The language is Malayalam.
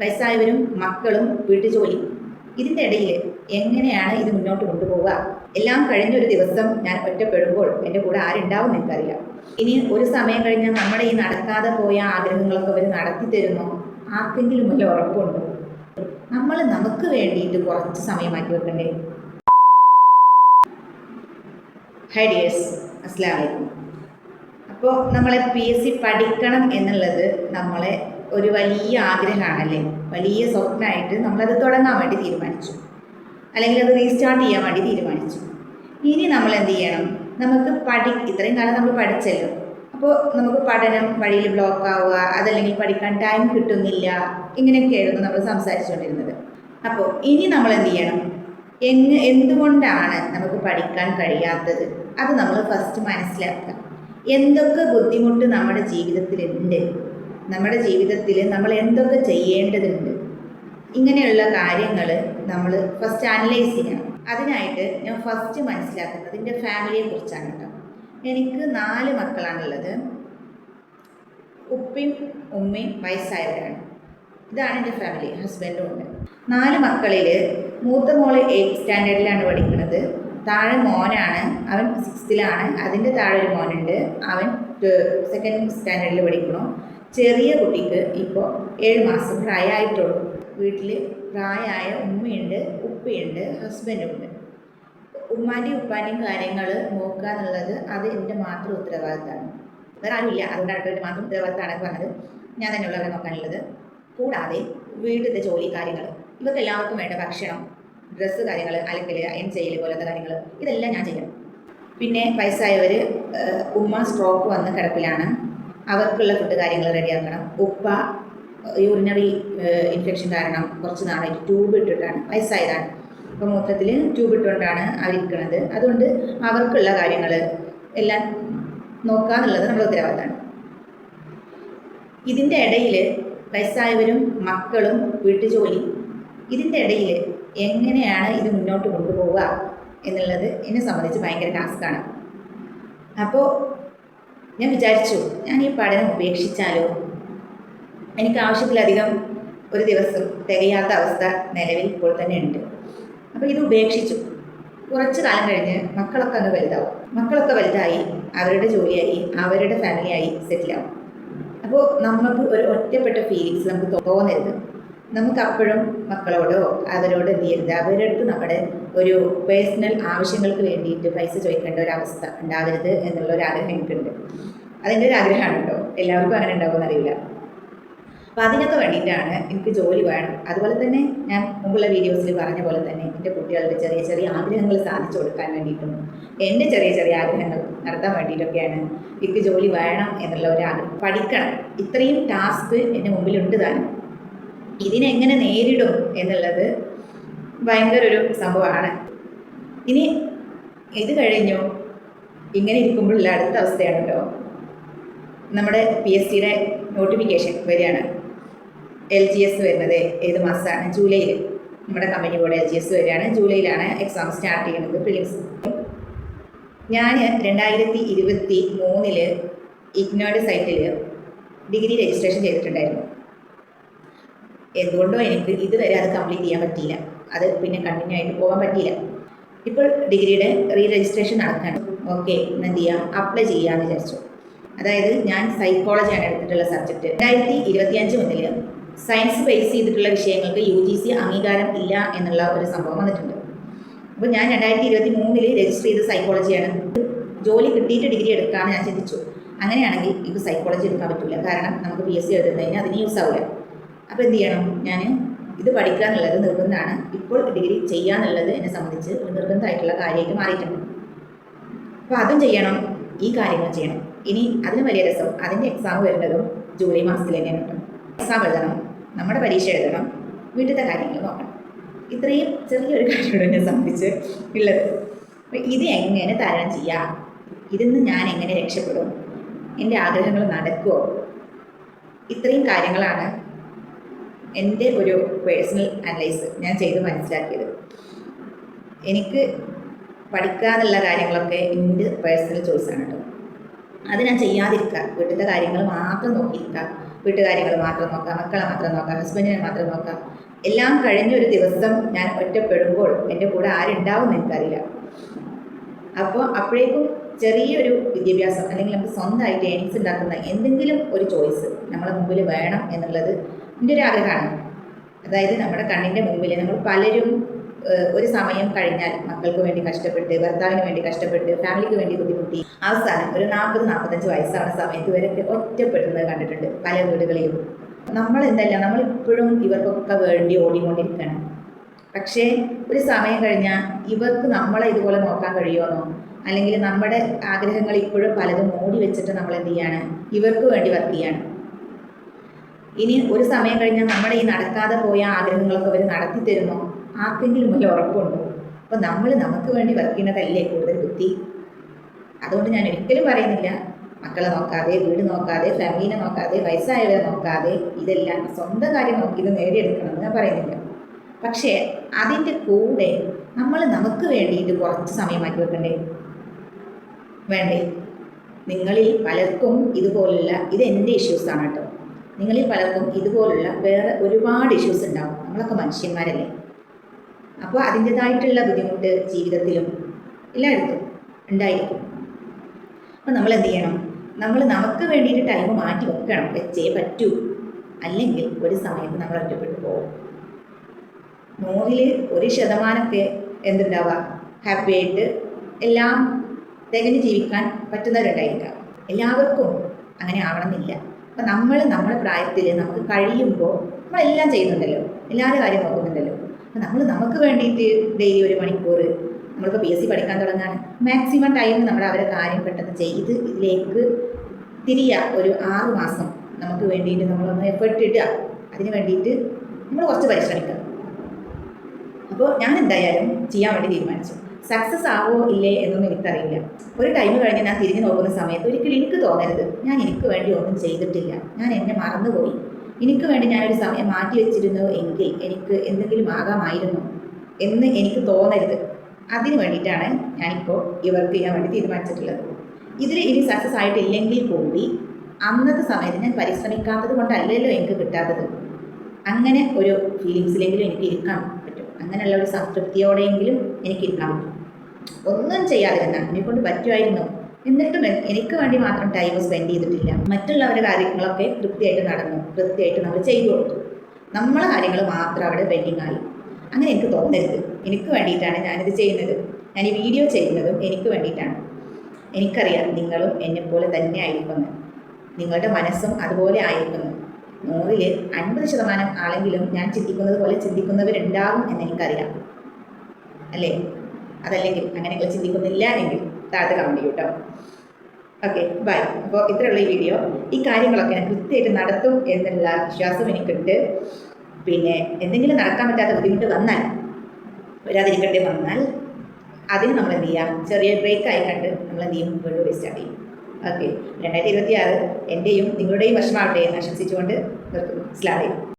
വയസ്സായവരും മക്കളും വീട്ടുജോലി, ഇതിൻ്റെ ഇടയിൽ എങ്ങനെയാണ് ഇത് മുന്നോട്ട് കൊണ്ടുപോവുക? എല്ലാം കഴിഞ്ഞൊരു ദിവസം ഞാൻ ഒറ്റപ്പെടുമ്പോൾ എൻ്റെ കൂടെ ആരുണ്ടാവും എനിക്കറിയാം. ഇനി ഒരു സമയം കഴിഞ്ഞാൽ നമ്മുടെ ഈ നടക്കാതെ പോയ ആഗ്രഹങ്ങളൊക്കെ അവർ നടത്തി തരുന്നു, ആർക്കെങ്കിലും വല്ല ഉറപ്പുണ്ടോ? നമ്മൾ നമുക്ക് വേണ്ടിയിട്ട് കുറച്ച് സമയം മാറ്റി വെക്കണ്ടേ? ഹൈ ഡിയേഴ്സ്, അസ്സലാമു അലൈക്കും. അപ്പോൾ നമ്മളെ PSC പഠിക്കണം എന്നുള്ളത് നമ്മളെ ഒരു വലിയ ആഗ്രഹമാണല്ലേ, വലിയ സ്വപ്നമായിട്ട് നമ്മളത് തുടങ്ങാൻ വേണ്ടി തീരുമാനിച്ചു, അല്ലെങ്കിൽ അത് റീസ്റ്റാർട്ട് ചെയ്യാൻ വേണ്ടി തീരുമാനിച്ചു. ഇനി നമ്മൾ എന്ത് ചെയ്യണം? നമുക്ക് ഇത്രയും കാലം നമ്മൾ പഠിച്ചല്ലോ, അപ്പോൾ നമുക്ക് പഠനം വഴിയിൽ ബ്ലോക്ക് ആവുക, അതല്ലെങ്കിൽ പഠിക്കാൻ ടൈം കിട്ടുന്നില്ല, ഇങ്ങനെയൊക്കെയായിരുന്നു നമ്മൾ സംസാരിച്ചുകൊണ്ടിരുന്നത്. അപ്പോൾ ഇനി നമ്മൾ എന്ത് ചെയ്യണം? എന്തുകൊണ്ടാണ് നമുക്ക് പഠിക്കാൻ കഴിയാത്തത്? അത് നമ്മൾ ഫസ്റ്റ് മനസ്സിലാക്കുക. എന്തൊക്കെ ബുദ്ധിമുട്ട് നമ്മുടെ ജീവിതത്തിലുണ്ട്, നമ്മുടെ ജീവിതത്തിൽ നമ്മൾ എന്തൊക്കെ ചെയ്യേണ്ടതുണ്ട്, ഇങ്ങനെയുള്ള കാര്യങ്ങൾ നമ്മൾ ഫസ്റ്റ് അനലൈസ് ചെയ്യണം. അതിനായിട്ട് ഞാൻ ഫസ്റ്റ് മനസ്സിലാക്കുന്നത് എൻ്റെ ഫാമിലിയെ കുറിച്ചാണ് കേട്ടോ. എനിക്ക് 4 മക്കളാണുള്ളത്. ഉപ്പയും ഉമ്മയും വയസ്സായവരാണ്. ഇതാണ് എൻ്റെ ഫാമിലി. ഹസ്ബൻഡും ഉണ്ട്. 4 മക്കളിൽ മൂത്ത മോള് 8th സ്റ്റാൻഡേർഡിലാണ് പഠിക്കുന്നത്. താഴെ മോനാണ്, അവൻ 6th-ലാണ്. അതിൻ്റെ താഴെ ഒരു മോനുണ്ട്, അവൻ 2nd സ്റ്റാൻഡേർഡിൽ പഠിക്കണം. ചെറിയ കുട്ടിക്ക് ഇപ്പോൾ 7 മാസം പ്രായമായിട്ടുള്ളൂ. വീട്ടിൽ പ്രായമായ ഉമ്മയുണ്ട്, ഉപ്പയുണ്ട്, ഹസ്ബൻഡുണ്ട്. ഉമ്മാൻ്റെയും ഉപ്പാൻ്റെയും കാര്യങ്ങൾ നോക്കുക എന്നുള്ളത് അത് എൻ്റെ മാത്രം ഉത്തരവാദിത്തമാണ്. വേറെ ആരുമില്ല, അതുകൊണ്ടാണ് എൻ്റെ മാത്രം ഉത്തരവാദിത്തമാണ് പറഞ്ഞത്. ഞാൻ തന്നെയുള്ളവരെ നോക്കാനുള്ളത്. കൂടാതെ വീട്ടിലത്തെ ജോലി കാര്യങ്ങൾ, ഇവർക്ക് എല്ലാവർക്കും വേണ്ട ഭക്ഷണം, ഡ്രസ്സ് കാര്യങ്ങൾ, അലക്കൽ, അയൺ ചെയ്യൽ പോലത്തെ കാര്യങ്ങൾ, ഇതെല്ലാം ഞാൻ ചെയ്യണം. പിന്നെ വയസ്സായവർ, ഉമ്മ സ്ട്രോക്ക് വന്ന് കിടപ്പിലാണ്, അവർക്കുള്ള ഫുഡ് കാര്യങ്ങൾ റെഡിയാക്കണം. ഉപ്പ യൂറിനറി ഇൻഫെക്ഷൻ കാരണം കുറച്ച് നാളായിട്ട് ട്യൂബ് ഇട്ടിട്ടാണ്, വയസ്സായതാണ്. അപ്പോൾ മൊത്തത്തിൽ ട്യൂബ് ഇട്ടുകൊണ്ടാണ് അവരിക്കുന്നത്. അതുകൊണ്ട് അവർക്കുള്ള കാര്യങ്ങൾ എല്ലാം നോക്കുക എന്നുള്ളത് നമ്മുടെ ഉത്തരവാദിത്തമാണ്. ഇതിൻ്റെ ഇടയിൽ വയസ്സായവരും മക്കളും വീട്ടുജോലി, ഇതിൻ്റെ ഇടയിൽ എങ്ങനെയാണ് ഇത് മുന്നോട്ട് കൊണ്ടുപോവുക എന്നുള്ളത് എന്നെ സംബന്ധിച്ച് ഭയങ്കര ടാസ്ക്കാണ്. അപ്പോൾ ഞാൻ വിചാരിച്ചു, ഞാൻ ഈ പഠനം ഉപേക്ഷിച്ചാലോ? എനിക്ക് ആവശ്യത്തിലധികം ഒരു ദിവസം തികയാത്ത അവസ്ഥ നിലവിൽ ഇപ്പോൾ തന്നെ ഉണ്ട്. അപ്പോൾ ഇത് ഉപേക്ഷിച്ചു. കുറച്ച് കാലം കഴിഞ്ഞ് മക്കളൊക്കെ അങ്ങ് വലുതാവും. മക്കളൊക്കെ വലുതായി അവരുടെ ജോലിയായി, അവരുടെ ഫാമിലിയായി സെറ്റിലാവും. അപ്പോൾ നമുക്ക് ഒരു ഒറ്റപ്പെട്ട ഫീലിങ്സ് നമുക്ക് തോന്നരുത്. നമുക്കപ്പോഴും മക്കളോടോ അവരോട് എന്ത് ചെയ്യരുത്, അവരുടെ അടുത്ത് നമ്മുടെ ഒരു പേഴ്സണൽ ആവശ്യങ്ങൾക്ക് വേണ്ടിയിട്ട് പൈസ ചോദിക്കേണ്ട ഒരവസ്ഥ ഉണ്ടാവരുത് എന്നുള്ളൊരു ആഗ്രഹം എനിക്കുണ്ട്. അതെൻ്റെ ഒരു ആഗ്രഹമാണ് കേട്ടോ. എല്ലാവർക്കും അങ്ങനെ ഉണ്ടാവുമെന്ന് അറിയില്ല. അപ്പോൾ അതിനൊക്കെ വേണ്ടിയിട്ടാണ് എനിക്ക് ജോലി വേണം. അതുപോലെ തന്നെ ഞാൻ മുമ്പുള്ള വീഡിയോസിൽ പറഞ്ഞ പോലെ തന്നെ എൻ്റെ കുട്ടികളുടെ ചെറിയ ചെറിയ ആഗ്രഹങ്ങൾ സാധിച്ചു കൊടുക്കാൻ വേണ്ടിയിട്ടും എൻ്റെ ചെറിയ ചെറിയ ആഗ്രഹങ്ങൾ നടത്താൻ വേണ്ടിയിട്ടൊക്കെയാണ് എനിക്ക് ജോലി വേണം എന്നുള്ള ഒരു ആഗ്രഹം. പഠിക്കണം, ഇത്രയും ടാസ്ക് എൻ്റെ മുമ്പിലുണ്ട് താനും. ഇതിനെങ്ങനെ നേരിടും എന്നുള്ളത് ഭയങ്കര ഒരു സംഭവമാണ്. ഇനി ഇത് കഴിഞ്ഞു ഇങ്ങനെ ഇരിക്കുമ്പോഴുള്ള അടുത്ത അവസ്ഥയാണ് കേട്ടോ. നമ്മുടെ PSCയുടെ നോട്ടിഫിക്കേഷൻ വരികയാണ്. LGS വരുന്നത് ഏത് മാസമാണ്? ജൂലൈയിൽ. നമ്മുടെ കമ്പനി കൂടെ LGS വരികയാണ്. ജൂലൈയിലാണ് എക്സാം സ്റ്റാർട്ട് ചെയ്യുന്നത്, പ്രിലിംസ്. ഞാൻ 2023 ഇഗ്നോയുടെ സൈറ്റിൽ ഡിഗ്രി രജിസ്ട്രേഷൻ ചെയ്തിട്ടുണ്ടായിരുന്നു. എന്തുകൊണ്ടോ എനിക്ക് ഇതുവരെ അത് കംപ്ലീറ്റ് ചെയ്യാൻ പറ്റിയില്ല. അത് പിന്നെ കണ്ടിന്യൂ ആയിട്ട് പോകാൻ പറ്റിയില്ല. ഇപ്പോൾ ഡിഗ്രിയുടെ രജിസ്ട്രേഷൻ നടക്കുകയാണ്. ഓക്കെ, എന്ത് ചെയ്യാം, അപ്ലൈ ചെയ്യാമെന്ന് വിചാരിച്ചു. അതായത് ഞാൻ സൈക്കോളജിയാണ് എടുത്തിട്ടുള്ള സബ്ജക്റ്റ്. 2025 മുതൽ സയൻസ് ബേസ് ചെയ്തിട്ടുള്ള വിഷയങ്ങൾക്ക് UGC അംഗീകാരം ഇല്ല എന്നുള്ള ഒരു സംഭവം വന്നിട്ടുണ്ട്. അപ്പോൾ ഞാൻ 2023 രജിസ്റ്റർ ചെയ്ത സൈക്കോളജിയാണ്. ജോലി കിട്ടിയിട്ട് ഡിഗ്രി എടുക്കാമെന്ന് ഞാൻ ചിന്തിച്ചു. അങ്ങനെയാണെങ്കിൽ എനിക്ക് സൈക്കോളജി എടുക്കാൻ പറ്റില്ല, കാരണം നമുക്ക് PSC എഴുതുന്നതിന് അതിന് യൂസ് ആവില്ല. അപ്പോൾ എന്ത് ചെയ്യണം? ഞാൻ ഇത് പഠിക്കുക എന്നുള്ളത് നിർബന്ധമാണ്. ഇപ്പോൾ ഡിഗ്രി ചെയ്യുക എന്നുള്ളത് എന്നെ സംബന്ധിച്ച് ഒരു നിർബന്ധമായിട്ടുള്ള കാര്യമായിട്ട് മാറിയിട്ടുണ്ട്. അപ്പോൾ അതും ചെയ്യണം, ഈ കാര്യങ്ങൾ ചെയ്യണം. ഇനി അതിന് വലിയ രസം, അതിൻ്റെ എക്സാം വരുന്നതും ജൂലൈ മാസത്തിൽ തന്നെയാണ് കേട്ടോ. എക്സാം എഴുതണം, നമ്മുടെ പരീക്ഷ എഴുതണം, വീട്ടിലത്തെ കാര്യങ്ങൾ നോക്കണം. ഇത്രയും ചെറിയൊരു കാര്യമാണ് എന്നെ സംബന്ധിച്ച് ഉള്ളത്. അപ്പോൾ ഇത് എങ്ങനെ തരണം ചെയ്യാം? ഇതിൽ നിന്ന് ഞാൻ എങ്ങനെ രക്ഷപ്പെടും? എൻ്റെ ആഗ്രഹങ്ങൾ നടക്കുമോ? ഇത്രയും കാര്യങ്ങളാണ് എൻ്റെ ഒരു പേഴ്സണൽ അനലൈസ് ഞാൻ ചെയ്ത് മനസ്സിലാക്കിയത്. എനിക്ക് പഠിക്കുക എന്നുള്ള കാര്യങ്ങളൊക്കെ എൻ്റെ പേഴ്സണൽ ചോയ്സാണ് കേട്ടോ. അത് ഞാൻ ചെയ്യാതിരിക്കുക, വീട്ടിലത്തെ കാര്യങ്ങൾ മാത്രം നോക്കിയിരിക്കുക, വീട്ടുകാര്യങ്ങൾ മാത്രം നോക്കാം, മക്കളെ മാത്രം നോക്കാം, ഹസ്ബൻഡിനെ മാത്രം നോക്കാം. എല്ലാം കഴിഞ്ഞൊരു ദിവസം ഞാൻ ഒറ്റപ്പെടുമ്പോൾ എൻ്റെ കൂടെ ആരുണ്ടാവും എന്ന് എനിക്കറിയില്ല. അപ്പോൾ അപ്പോഴേക്കും ചെറിയൊരു വിദ്യാഭ്യാസം അല്ലെങ്കിൽ നമുക്ക് സ്വന്തമായിട്ട് ഏണിങ്സ് ഉണ്ടാക്കുന്ന എന്തെങ്കിലും ഒരു ചോയ്സ് നമ്മളെ മുമ്പിൽ വേണം എന്നുള്ളത് എൻ്റെ ഒരു ആഗ്രഹമാണ്. അതായത് നമ്മുടെ കണ്ണിൻ്റെ മുമ്പിൽ നമ്മൾ പലരും ഒരു സമയം കഴിഞ്ഞാൽ മക്കൾക്ക് വേണ്ടി കഷ്ടപ്പെട്ട്, ഭർത്താവിന് വേണ്ടി കഷ്ടപ്പെട്ട്, ഫാമിലിക്ക് വേണ്ടി ബുദ്ധിമുട്ടി അവസാനം ഒരു 40-45 വയസ്സാവുന്ന സമയത്ത് ഇവരൊക്കെ ഒറ്റപ്പെടുന്നത് കണ്ടിട്ടുണ്ട് പല വീടുകളിലും. നമ്മളിപ്പോഴും ഇവർക്കൊക്കെ വേണ്ടി ഓടിക്കൊണ്ടിരിക്കണം. പക്ഷേ ഒരു സമയം കഴിഞ്ഞാൽ ഇവർക്ക് നമ്മളെ ഇതുപോലെ നോക്കാൻ കഴിയുമെന്നോ, അല്ലെങ്കിൽ നമ്മുടെ ആഗ്രഹങ്ങൾ ഇപ്പോഴും പലതും മൂടി വെച്ചിട്ട് നമ്മൾ എന്ത് ചെയ്യാണ്, ഇവർക്ക് വേണ്ടി വർക്ക് ചെയ്യാണ്. ഇനി ഒരു സമയം കഴിഞ്ഞാൽ നമ്മുടെ ഈ നടക്കാതെ പോയ ആഗ്രഹങ്ങളൊക്കെ അവർ നടത്തി തരുമോ, ആർക്കെങ്കിലും വലിയ ഉറപ്പുണ്ടോ? അപ്പോൾ നമ്മൾ നമുക്ക് വേണ്ടി വർക്ക് ചെയ്യുന്നതല്ലേ കൂടുതൽ ബുദ്ധി. അതുകൊണ്ട് ഞാൻ ഒരിക്കലും പറയുന്നില്ല മക്കളെ നോക്കാതെ, വീട് നോക്കാതെ, ഫാമിലിനെ നോക്കാതെ, വയസ്സായവരെ നോക്കാതെ ഇതെല്ലാം സ്വന്തം കാര്യം നോക്കി ഇത് നേടിയെടുക്കണമെന്ന് ഞാൻ പറയുന്നില്ല. പക്ഷേ അതിൻ്റെ കൂടെ നമ്മൾ നമുക്ക് വേണ്ടിയിട്ട് കുറച്ച് സമയം മാറ്റി വെക്കണ്ടേ? വേണ്ടേ? നിങ്ങളിൽ പലർക്കും ഇതുപോലുള്ള, ഇത് എൻ്റെ ഇഷ്യൂസാണ് കേട്ടോ, നിങ്ങളിൽ പലർക്കും ഇതുപോലുള്ള വേറെ ഒരുപാട് ഇഷ്യൂസ് ഉണ്ടാവും. നമ്മളൊക്കെ മനുഷ്യന്മാരല്ലേ. അപ്പോൾ അതിൻ്റേതായിട്ടുള്ള ബുദ്ധിമുട്ട് ജീവിതത്തിലും എല്ലായിടത്തും ഉണ്ടായിരിക്കും. അപ്പോൾ നമ്മൾ എന്ത് ചെയ്യണം? നമ്മൾ നമുക്ക് വേണ്ടിയിട്ട് ടൈം മാറ്റി വെക്കണം, വെച്ചേ പറ്റൂ. അല്ലെങ്കിൽ ഒരു സമയത്ത് നമ്മൾ ഒറ്റപ്പെട്ടു പോകും. 100% എന്തുണ്ടാവുക, ഹാപ്പി ആയിട്ട് എല്ലാം തികഞ്ഞ് ജീവിക്കാൻ പറ്റുന്നവരുണ്ടായിരിക്കാം. എല്ലാവർക്കും അങ്ങനെ ആവണമെന്നില്ല. അപ്പം നമ്മുടെ പ്രായത്തിൽ നമുക്ക് കഴിയുമ്പോൾ നമ്മളെല്ലാം ചെയ്യുന്നുണ്ടല്ലോ, എല്ലാവരുടെ കാര്യം നോക്കുന്നുണ്ടല്ലോ. അപ്പം നമ്മൾ നമുക്ക് വേണ്ടിയിട്ട് ഡെയിലി 1 മണിക്കൂർ, നമ്മളിപ്പോൾ PSC പഠിക്കാൻ തുടങ്ങാൻ മാക്സിമം ടൈം നമ്മൾ അവരെ കാര്യം പെട്ടെന്ന് ചെയ്ത് ഇതിലേക്ക് തിരിയുക. ഒരു 6 മാസം നമുക്ക് വേണ്ടിയിട്ട് നമ്മളൊന്ന് എഫേർട്ട് ഇടുക. അതിന് വേണ്ടിയിട്ട് നമ്മൾ കുറച്ച് പരിശ്രമിക്കുക. അപ്പോൾ ഞാൻ എന്തായാലും ചെയ്യാൻ വേണ്ടി തീരുമാനിച്ചു. സക്സസ് ആവോ ഇല്ലേ എന്നൊന്നും എനിക്കറിയില്ല. ഒരു ടൈം കഴിഞ്ഞ് ഞാൻ തിരിഞ്ഞു നോക്കുന്ന സമയത്ത് ഒരിക്കലും എനിക്ക് തോന്നരുത് ഞാൻ എനിക്ക് വേണ്ടി ഒന്നും ചെയ്തിട്ടില്ല, ഞാൻ എന്നെ മറന്നുപോയി, എനിക്ക് വേണ്ടി ഞാനൊരു സമയം മാറ്റി വെച്ചിരുന്നു എങ്കിൽ എനിക്ക് എന്തെങ്കിലും ആകാമായിരുന്നു എന്ന് എനിക്ക് തോന്നരുത്. അതിന് വേണ്ടിയിട്ടാണ് ഞാനിപ്പോൾ ഇവർക്ക് ചെയ്യാൻ വേണ്ടി തീരുമാനിച്ചിട്ടുള്ളത്. ഇതിൽ ഇനി സക്സസ് ആയിട്ടില്ലെങ്കിൽ കൂടി അന്നത്തെ സമയത്ത് ഞാൻ പരിശ്രമിക്കാത്തത് കൊണ്ടല്ലല്ലോ എനിക്ക് കിട്ടാത്തത്. അങ്ങനെ ഒരു ഫീലിങ്സിലെങ്കിലും എനിക്ക് ഇരിക്കാൻ പറ്റും. അങ്ങനെയുള്ള ഒരു സംതൃപ്തിയോടെയെങ്കിലും എനിക്ക് ഇരിക്കാൻ പറ്റും. ഒന്നും ചെയ്യാതെ എന്നാൽ എന്നെക്കൊണ്ട് പറ്റുമായിരുന്നു, എന്നിട്ടും എനിക്ക് വേണ്ടി മാത്രം ടൈം സ്പെൻഡ് ചെയ്തിട്ടില്ല. മറ്റുള്ളവരുടെ കാര്യങ്ങളൊക്കെ കൃത്യമായിട്ട് നടന്നു, കൃത്യമായിട്ട് നമ്മൾ ചെയ്തു കൊടുത്തു. നമ്മളെ കാര്യങ്ങൾ മാത്രം അവിടെ പെൻഡിങ് ആയി. അങ്ങനെ എനിക്ക് തോന്നരുത്. എനിക്ക് വേണ്ടിയിട്ടാണ് ഞാനിത് ചെയ്യുന്നത്. ഞാൻ ഈ വീഡിയോ ചെയ്യുന്നതും എനിക്ക് വേണ്ടിയിട്ടാണ്. എനിക്കറിയാം നിങ്ങളും എന്നെപ്പോലെ തന്നെ ആയിരിക്കുമെന്ന്, നിങ്ങളുടെ മനസ്സും അതുപോലെ ആയിരിക്കുന്നു. 100-ൽ 50% ആളെങ്കിലും ഞാൻ ചിന്തിക്കുന്നത് പോലെ ചിന്തിക്കുന്നവരുണ്ടാവും എന്നെനിക്കറിയാം, അല്ലേ? അതല്ലെങ്കിൽ അങ്ങനെയൊക്കെ ചിന്തിക്കുന്നില്ല എങ്കിൽ താഴത്തെ കമൻറ്റ് ചെയ്യൂ കേട്ടോ. Okay, bye. അപ്പോൾ ഇത്രയുള്ള ഈ വീഡിയോ. ഈ കാര്യങ്ങളൊക്കെ ഞാൻ കൃത്യമായിട്ട് നടത്തും എന്നുള്ള വിശ്വാസം എനിക്കുണ്ട്. പിന്നെ എന്തെങ്കിലും നടക്കാൻ പറ്റാത്ത ബുദ്ധിമുട്ട് വരാതിരിക്കട്ടെ വന്നാൽ അതിന് നമ്മൾ എന്ത് ചെയ്യുക, ചെറിയ ബ്രേക്ക് ആയി കണ്ട് നമ്മൾ എന്ത് ചെയ്യും, വീണ്ടും സ്റ്റാർട്ട് ചെയ്യും. ഓക്കെ, 2026 എൻ്റെയും നിങ്ങളുടെയും വർഷമാവട്ടെ എന്ന് ആശംസിച്ചുകൊണ്ട് നിർത്തുന്നു. അസ്സലാമു അലൈക്കും.